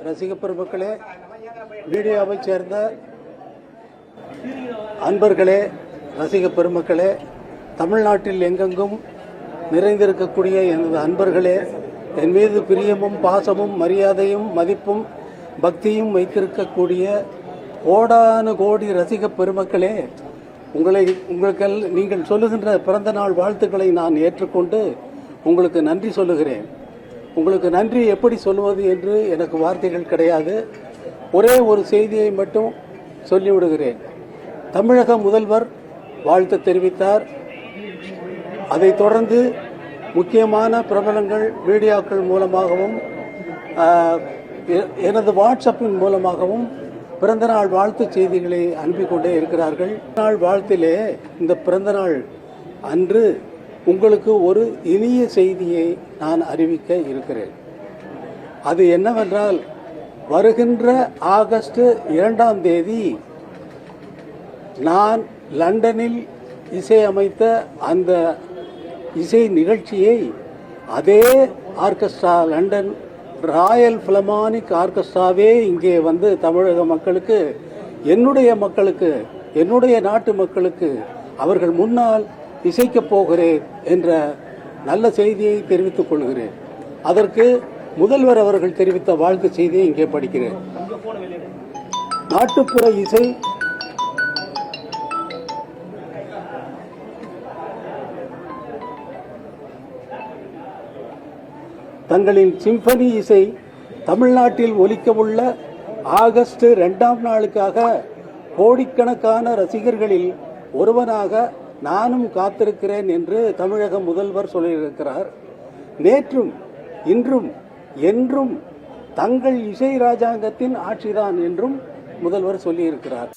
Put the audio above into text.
ரசிக பெருமக்களே, மீடியாவை சேர்ந்த அன்பர்களே, ரசிக பெருமக்களே, தமிழ்நாட்டில் எங்கெங்கும் நிறைந்திருக்கக்கூடிய எனது அன்பர்களே, என் மீது பிரியமும் பாசமும் மரியாதையும் மதிப்பும் பக்தியும் வைத்திருக்கக்கூடிய கோடானு கோடி ரசிக பெருமக்களே, உங்களுக்கு நீங்கள் சொல்லுகின்ற பிறந்த நாள் வாழ்த்துக்களை நான் ஏற்றுக்கொண்டு உங்களுக்கு நன்றி சொல்லுகிறேன். உங்களுக்கு நன்றி எப்படி சொல்லுவது என்று எனக்கு வார்த்தைகள் கிடையாது. ஒரே ஒரு செய்தியை மட்டும் சொல்லிவிடுகிறேன். தமிழக முதல்வர் வாழ்த்து தெரிவித்தார். அதைத் தொடர்ந்து முக்கியமான பிரபலங்கள் மீடியாக்கள் மூலமாகவும் எனது வாட்ஸ்அப்பின் மூலமாகவும் பிறந்தநாள் வாழ்த்து செய்திகளை அனுப்பி கொண்டே இருக்கிறார்கள். நாள் வாழ்த்திலே இந்த பிறந்தநாள் அன்று உங்களுக்கு ஒரு இனிய செய்தியை நான் அறிவிக்க இருக்கிறேன். அது என்னவென்றால், வருகின்ற ஆகஸ்ட் 2ஆம் தேதி நான் லண்டனில் இசையமைத்த அந்த இசை நிகழ்ச்சியை அதே ஆர்கெஸ்ட்ரா, லண்டன் ராயல் பிலமானிக் ஆர்கெஸ்ட்ராவே இங்கே வந்து தமிழக மக்களுக்கு, என்னுடைய மக்களுக்கு, என்னுடைய நாட்டு மக்களுக்கு அவர்கள் முன்னால் இசைக்கப் போகிறேன் என்ற நல்ல செய்தியை தெரிவித்துக் கொள்கிறேன். அதற்கு முதல்வர் அவர்கள் தெரிவித்த வாழ்த்து செய்தியை இங்கே படிக்கிறேன். நாட்டுப்புற இசை தங்களின் சிம்பனி இசை தமிழ்நாட்டில் ஒலிக்கவுள்ள ஆகஸ்ட் 2ஆம் நாளுக்காக கோடிக்கணக்கான ரசிகர்களில் ஒருவனாக நானும் காத்திருக்கிறேன் என்று தமிழக முதல்வர் சொல்லியிருக்கிறார். நேற்றும் இன்றும் என்றும் தங்கள் இசை ராஜாங்கத்தின் ஆட்சிதான் என்றும் முதல்வர் சொல்லியிருக்கிறார்.